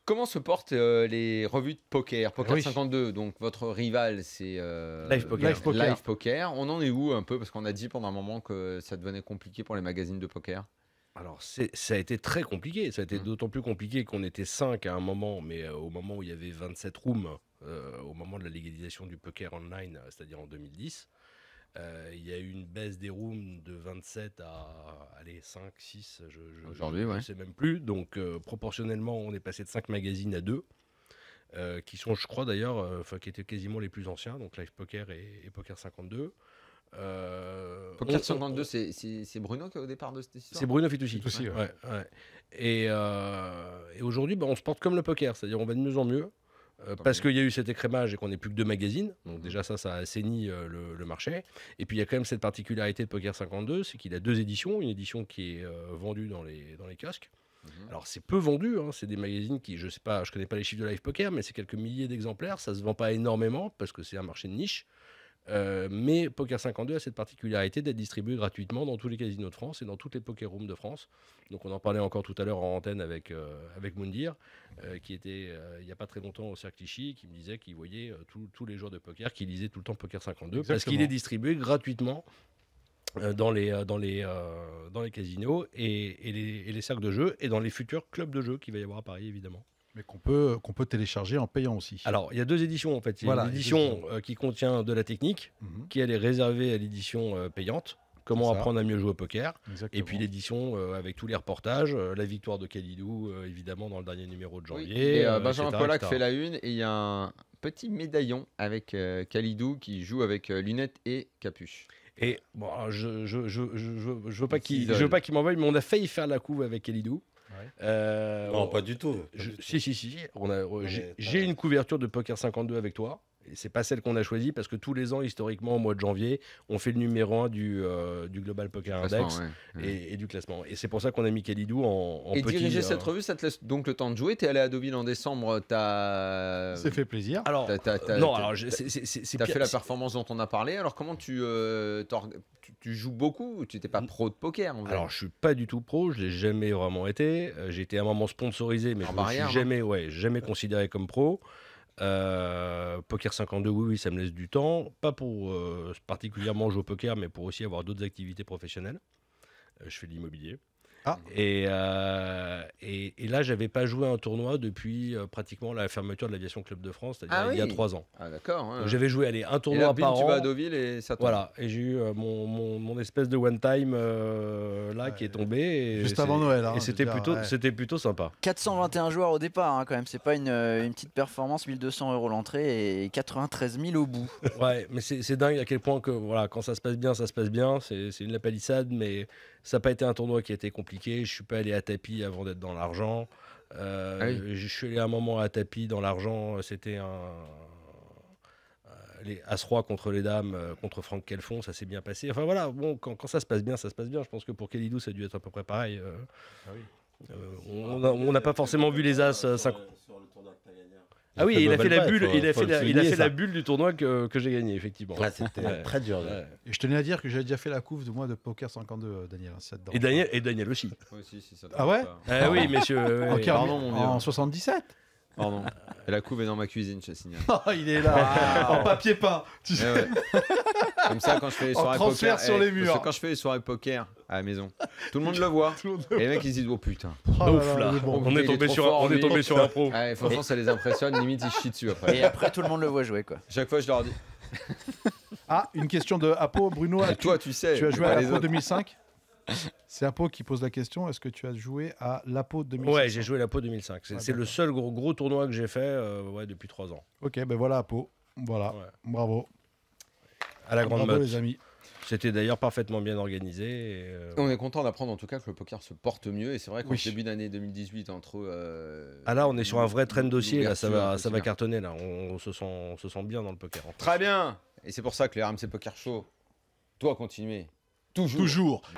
comment se portent les revues de poker? Poker 52, donc votre rival, c'est Live Poker. Live Poker. On en est où un peu? Parce qu'on a dit pendant un moment que ça devenait compliqué pour les magazines de poker. Alors, ça a été très compliqué. Ça a été d'autant plus compliqué qu'on était 5 à un moment, mais au moment où il y avait 27 rooms, au moment de la légalisation du poker online, c'est-à-dire en 2010, il y a eu une baisse des rooms de 27 à allez, 5, 6, je ne sais même plus. Donc, proportionnellement, on est passé de 5 magazines à 2, qui sont, je crois d'ailleurs, qui étaient quasiment les plus anciens, donc Live Poker et Poker 52. Poker 52, c'est Bruno qui est au départ de cette histoire? C'est Bruno Fitoussi. Ouais. Et aujourd'hui, on se porte comme le poker, c'est-à-dire on va de mieux en mieux, parce qu'il y a eu cet écrémage et qu'on n'est plus que 2 magazines. Donc déjà ça a assaini le marché. Et puis il y a quand même cette particularité de Poker 52, c'est qu'il a 2 éditions. Une édition qui est vendue dans les kiosques. Alors c'est peu vendu, hein, c'est des magazines qui, je connais pas les chiffres de Live Poker, mais c'est quelques milliers d'exemplaires. Ça se vend pas énormément parce que c'est un marché de niche. Mais Poker 52 a cette particularité d'être distribué gratuitement dans tous les casinos de France et dans toutes les poker rooms de France. Donc on en parlait encore tout à l'heure en antenne avec Moundir, qui était il n'y a pas très longtemps au Cercle Tichy, qui me disait qu'il voyait tous les joueurs de poker, qui lisaient tout le temps Poker 52. Exactement. Parce qu'il est distribué gratuitement dans les casinos et les cercles de jeu et dans les futurs clubs de jeu qu'il va y avoir à Paris évidemment. Mais qu'on peut télécharger en payant aussi. Alors, il y a 2 éditions en fait. Il y a l'édition qui contient de la technique, qui elle est réservée à l'édition payante. Comment apprendre à mieux jouer au poker. Exactement. Et puis l'édition avec tous les reportages, la victoire de Khalidou, évidemment, dans le dernier numéro de janvier. Et Benjamin Pollack fait la une et il y a un petit médaillon avec Khalidou qui joue avec lunettes et capuche. Et bon, alors, je veux pas qu'il m'envoie, mais on a failli faire la couve avec Khalidou. Non, pas du tout. Si. J'ai une couverture de Poker 52 avec toi. Et c'est pas celle qu'on a choisie parce que tous les ans, historiquement, au mois de janvier, on fait le numéro 1 du Global Poker Index et du classement. Et c'est pour ça qu'on a mis Khalidou en petit... Et diriger cette revue, ça te laisse donc le temps de jouer. Tu es allé à Deauville en décembre, Ça fait plaisir. Alors, t'as fait la performance dont on a parlé. Alors comment tu joues beaucoup? Tu n'étais pas pro de poker en fait. Alors je suis pas du tout pro, je l'ai jamais vraiment été. J'ai été à un moment sponsorisé, mais je ne suis jamais considéré comme pro. Poker 52, oui, ça me laisse du temps. Pas pour particulièrement jouer au poker, mais pour aussi avoir d'autres activités professionnelles. Je fais de l'immobilier. Et là, j'avais pas joué à un tournoi depuis pratiquement la fermeture de l'Aviation Club de France, c'est-à-dire il y a 3 ans. Ah d'accord. Donc, j'avais joué un tournoi par an. Tu vas à Deauville et ça tombe. Voilà, et j'ai eu mon espèce de one time là qui est tombé. Et juste avant Noël. Et c'était plutôt sympa. 421 joueurs au départ, hein, quand même. C'est pas une petite performance, 1200 € l'entrée et 93 000 au bout. Ouais, mais c'est dingue à quel point que voilà, quand ça se passe bien, ça se passe bien. C'est une lapalissade, mais ça n'a pas été un tournoi qui a été compliqué. Je suis pas allé à tapis avant d'être dans l'argent. Je suis allé à un moment à tapis dans l'argent. C'était les As-Roi contre les dames, contre Franck Kelfon, ça s'est bien passé. Enfin voilà, bon, quand ça se passe bien, ça se passe bien. Je pense que pour Khalidou, ça a dû être à peu près pareil. On n'a pas forcément vu les As. Sur le tournoi que tu as gagné. Ah oui, il a fait la bulle. Il a fait la bulle du tournoi que j'ai gagné, effectivement. Ouais, c'était très dur. Et je tenais à dire que j'avais déjà fait la couve de moi de Poker 52, Daniel. Et Daniel aussi. Ah ouais? Ah oui, messieurs. Pardon, en 77. Pardon. Et la couve est dans ma cuisine, je signale. Oh, il est là, en papier peint. Tu sais. Ouais. Comme ça, quand je fais les soirées poker sur les murs. Parce que quand je fais les soirées poker à la maison, tout le monde le voit. Et les mecs ils se disent oh putain. Ouf là, on est tombé sur un pro. Franchement, ça les impressionne. Limite ils chient dessus après. Et après tout le monde le voit jouer quoi. Chaque fois je leur dis. Une question de Apo, Bruno. Toi tu sais. Tu as joué à l'Apo 2005. C'est Apo qui pose la question. Est-ce que tu as joué à l'Apo 2005? Ouais, j'ai joué à l'Apo 2005. C'est le seul gros tournoi que j'ai fait depuis 3 ans. Ok, ben voilà Apo. Voilà, bravo. À la grande bravo motte. Les amis. C'était d'ailleurs parfaitement bien organisé. On est content d'apprendre en tout cas que le poker se porte mieux. Et c'est vrai qu'en début d'année 2018, entre... là, on est sur un vrai train de dossier. Là, ça va cartonner. Là. On se sent bien dans le poker. Très bien. Et c'est pour ça que les RMC Poker Show doit continuer. Toujours.